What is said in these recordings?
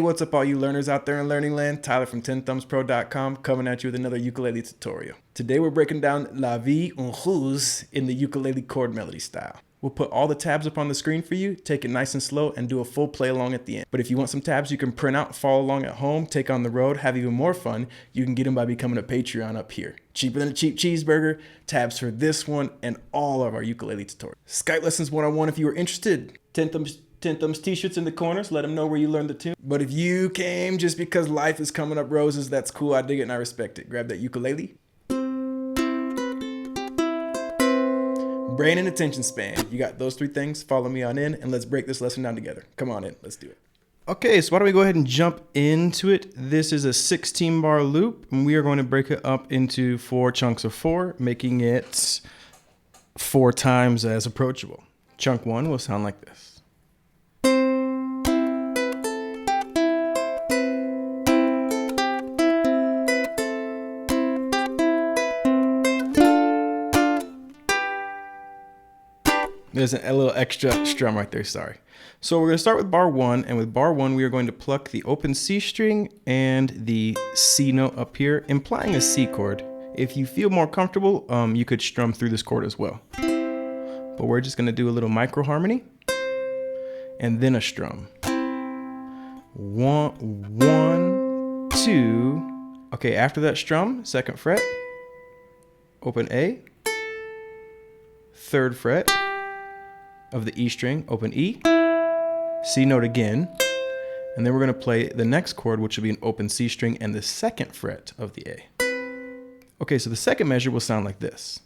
Hey, what's up all you learners out there in learning land? Tyler from TenthumbsPro.com coming at you with another ukulele tutorial. Today we're breaking down La Vie en Rose in the ukulele chord melody style. We'll put all the tabs up on the screen for you, take it nice and slow, and do a full play along at the end. But if you want some tabs you can print out, follow along at home, take on the road, have even more fun, you can get them by becoming a Patreon up here. Cheaper than a cheap cheeseburger, tabs for this one and all of our ukulele tutorials. Skype lessons 101 if you are interested. Tenthumbs t-shirts in the corners, let them know where you learned the tune. But if you came just because life is coming up roses, that's cool, I dig it and I respect it. Grab that ukulele. Brain and attention span. You got those three things, follow me on in and let's break this lesson down together. Come on in, let's do it. Okay, so why don't we go ahead and jump into it. This is a 16 bar loop and we are going to break it up into 4 chunks of 4, making it 4 times as approachable. Chunk 1 will sound like this. There's a little extra strum right there, sorry. So we're going to start with bar 1, and with bar 1 we are going to pluck the open C string and the C note up here, implying a C chord. If you feel more comfortable, you could strum through this chord as well. But we're just going to do a little micro harmony, and then a strum. 1, 2. Okay, after that strum, 2nd fret, open A, 3rd fret of the E string, open E, C note again, and then we're going to play the next chord, which will be an open C string and the 2nd fret of the A. Okay, so the second measure will sound like this.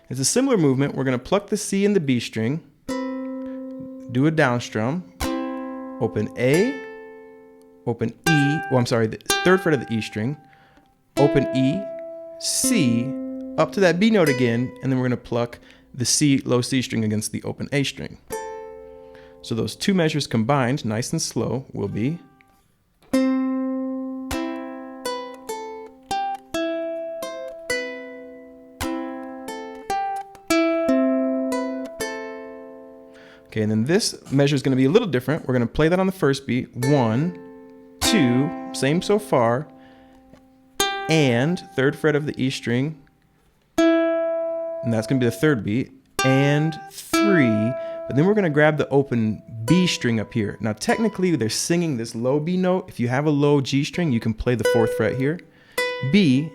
It's a similar movement. We're going to pluck the C and the B string, do a down strum, open A, open E, the 3rd fret of the E string, open E, C, up to that B note again, and then we're going to pluck the C, low C string against the open A string. So those 2 measures combined, nice and slow, will be okay, and then this measure is going to be a little different. We're going to play that on the first beat, 1, 2, same so far, and 3rd fret of the E string, and that's going to be the 3rd beat, and 3, but then we're going to grab the open B string up here. Now technically they're singing this low B note. If you have a low G string, you can play the 4th fret here, B,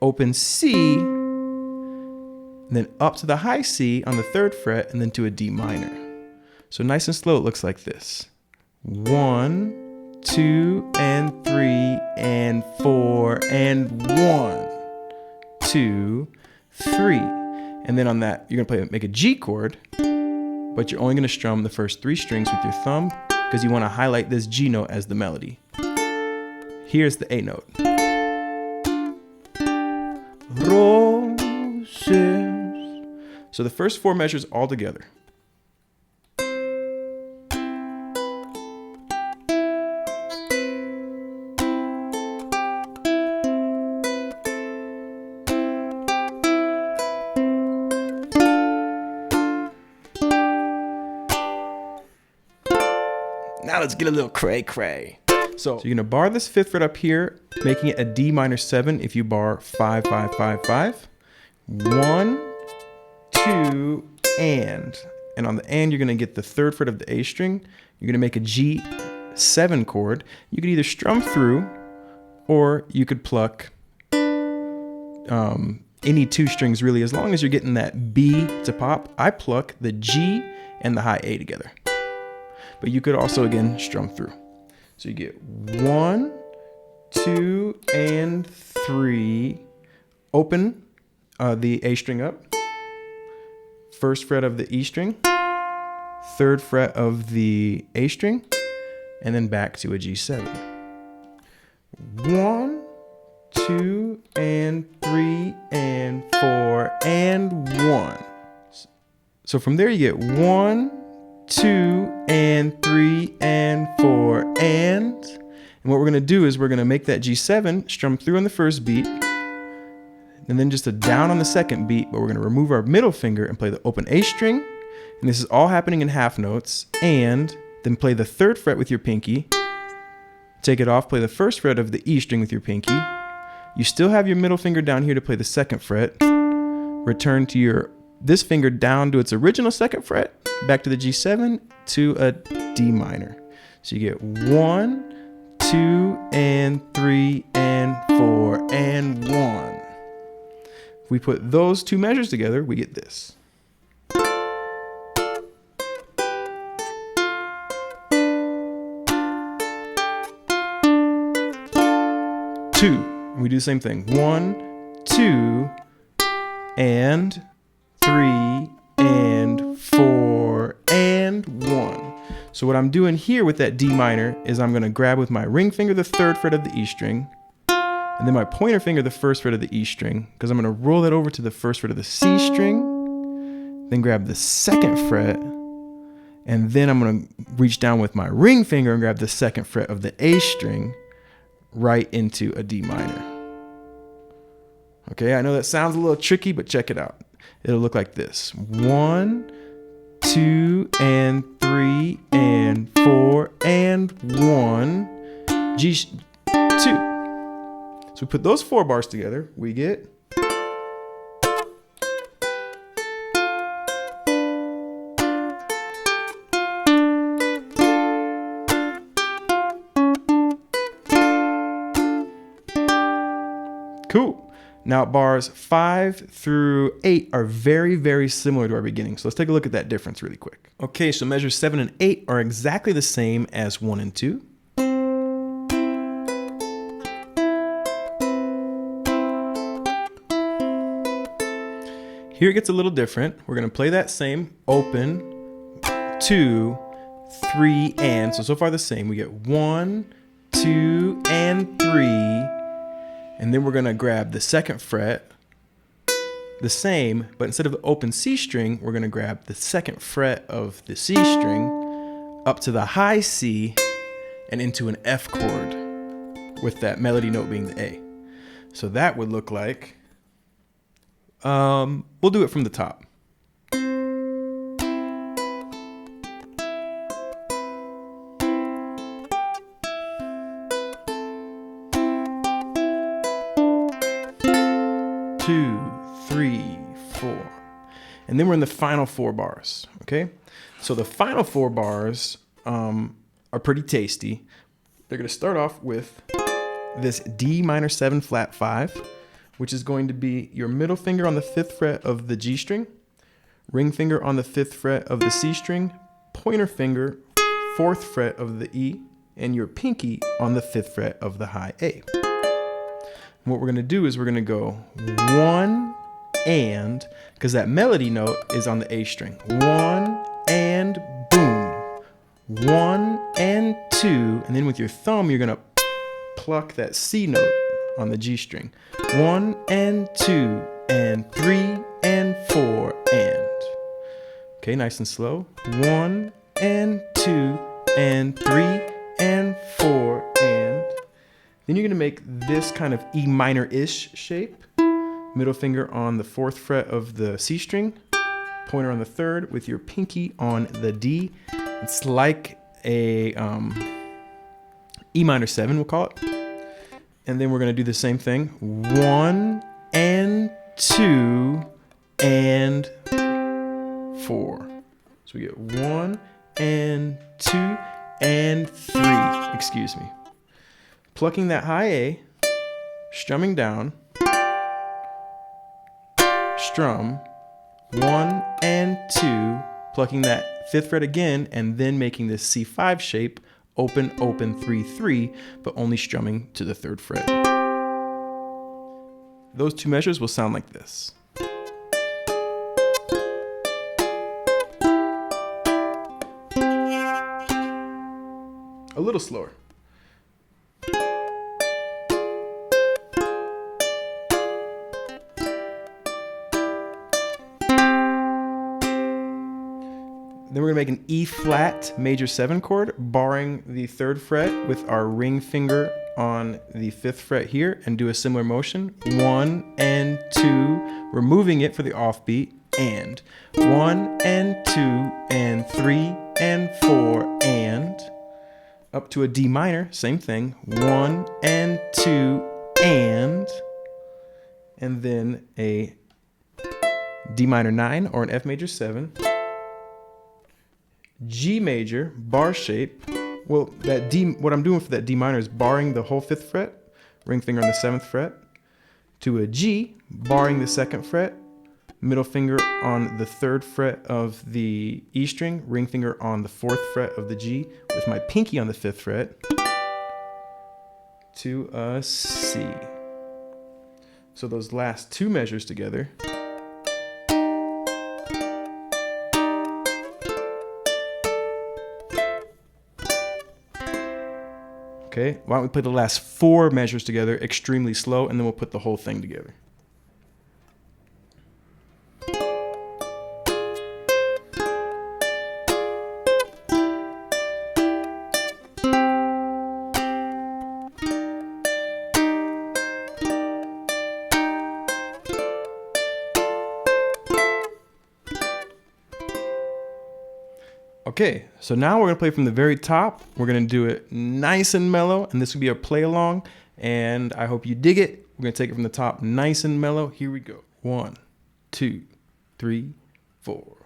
open C, and then up to the high C on the 3rd fret, and then to a D minor. So nice and slow, it looks like this. 1, 2, and 3, and 4, and 1, 2, 3. And then on that, you're going to make a G chord, but you're only going to strum the first 3 strings with your thumb because you want to highlight this G note as the melody. Here's the A note. Roses. So the first 4 measures all together. Now let's get a little cray-cray. So you're gonna bar this 5th fret up here, making it a D minor 7 if you bar 5, 5, 5, 5. 1, 2, and on the and you're gonna get the 3rd fret of the A string. You're gonna make a G7 chord. You could either strum through, or you could pluck any 2 strings really, as long as you're getting that B to pop. I pluck the G and the high A together. But you could also, again, strum through. So you get 1, 2, and 3. Open the A string up. 1st fret of the E string. 3rd fret of the A string. And then back to a G7. 1, 2, and 3, and 4, and 1. So from there you get 1, 2, and 3, and 4, and what we're going to do is we're going to make that G7, strum through on the first beat, and then just a down on the second beat, but we're going to remove our middle finger and play the open A string, And this is all happening in half notes. And then play the 3rd fret with your pinky. Take it off, play the 1st fret of the E string with your pinky. You still have your middle finger down here to play the 2nd fret. Return to this finger down to its original 2nd fret, back to the G7 to a D minor. So you get 1, 2, and 3, and 4, and 1. If we put those two measures together, we get this. 2. We do the same thing. 1, 2, and 3, and 4, and 1. So what I'm doing here with that D minor is I'm going to grab with my ring finger the 3rd fret of the E string, and then my pointer finger the 1st fret of the E string, because I'm going to roll that over to the 1st fret of the C string, then grab the 2nd fret, and then I'm going to reach down with my ring finger and grab the 2nd fret of the A string right into a D minor. Okay, I know that sounds a little tricky, but check it out. It'll look like this. 1, 2, and 3, and 4, and 1, G2. So we put those 4 bars together, we get cool. Now bars 5 through 8 are very, very similar to our beginning. So let's take a look at that difference really quick. Okay, so measures 7 and 8 are exactly the same as 1 and 2. Here it gets a little different. We're going to play that same open, 2, 3, and. So far the same. We get 1, 2, and 3. And then we're going to grab the 2nd fret, the same, but instead of the open C string, we're going to grab the 2nd fret of the C string up to the high C and into an F chord with that melody note being the A. So that would look like, we'll do it from the top. Two, 3, 4. And then we're in the final 4 bars, okay? So the final 4 bars are pretty tasty. They're gonna start off with this D minor 7 flat 5, which is going to be your middle finger on the 5th fret of the G string, ring finger on the 5th fret of the C string, pointer finger, 4th fret of the E, and your pinky on the 5th fret of the high A. And what we're going to do is we're going to go 1 and, because that melody note is on the A string. 1 and boom. 1 and 2. And then with your thumb, you're going to pluck that C note on the G string. 1 and 2 and 3 and 4 and. Okay, nice and slow. 1 and 2 and 3 and 4 and. Then you're going to make this kind of E minor-ish shape. Middle finger on the 4th fret of the C string, pointer on the 3rd with your pinky on the D. It's like a E minor 7, we'll call it. And then we're going to do the same thing. 1 and 2 and 4. So we get 1 and 2 and 3. Excuse me. Plucking that high A, strumming down, strum, 1 and 2, plucking that 5th fret again, and then making this C5 shape, open, open, 3, 3, but only strumming to the 3rd fret. Those 2 measures will sound like this. A little slower. Then we're going to make an E flat major 7 chord, barring the 3rd fret with our ring finger on the 5th fret here, and do a similar motion. 1 and 2, removing it for the offbeat, and 1 and 2 and 3 and 4 and up to a D minor, same thing, 1 and 2 and then a D minor 9 or an F major 7, G major, bar shape. Well, that D, what I'm doing for that D minor is barring the whole 5th fret, ring finger on the 7th fret, to a G, barring the 2nd fret, middle finger on the 3rd fret of the E string, ring finger on the 4th fret of the G, with my pinky on the 5th fret, to a C. So those last 2 measures together. Okay, why don't we play the last 4 measures together extremely slow, and then we'll put the whole thing together. Okay, so now we're gonna play from the very top. We're gonna do it nice and mellow, and this will be a play along, and I hope you dig it. We're gonna take it from the top nice and mellow. Here we go. 1, 2, 3, 4.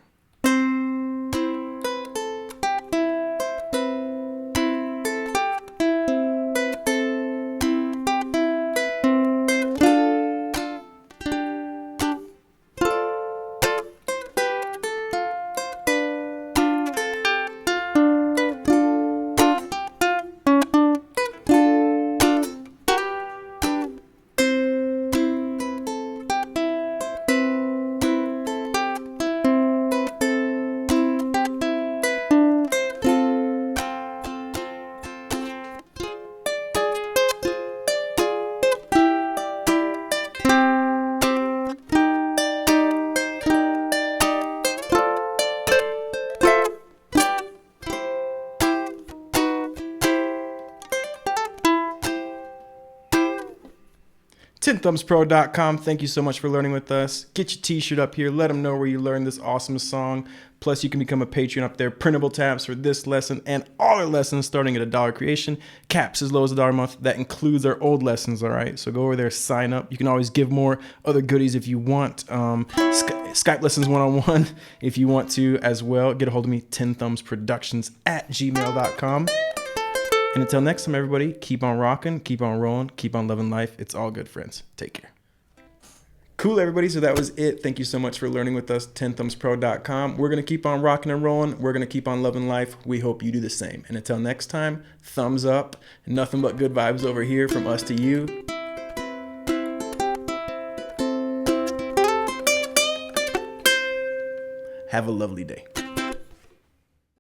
Tenthumbspro.com. Thank you so much for learning with us. Get your t-shirt up here. Let them know where you learned this awesome song. Plus, you can become a patron up there. Printable tabs for this lesson and all our lessons starting at $1 creation. Caps as low as $1 a month. That includes our old lessons, all right? So go over there, sign up. You can always give more other goodies if you want. Skype lessons one-on-one if you want to as well. Get a hold of me, tenthumbsproductions@gmail.com. And until next time, everybody, keep on rocking, keep on rolling, keep on loving life. It's all good, friends. Take care. Cool, everybody. So that was it. Thank you so much for learning with us, Tenthumbspro.com. We're going to keep on rocking and rolling. We're going to keep on loving life. We hope you do the same. And until next time, thumbs up. Nothing but good vibes over here from us to you. Have a lovely day.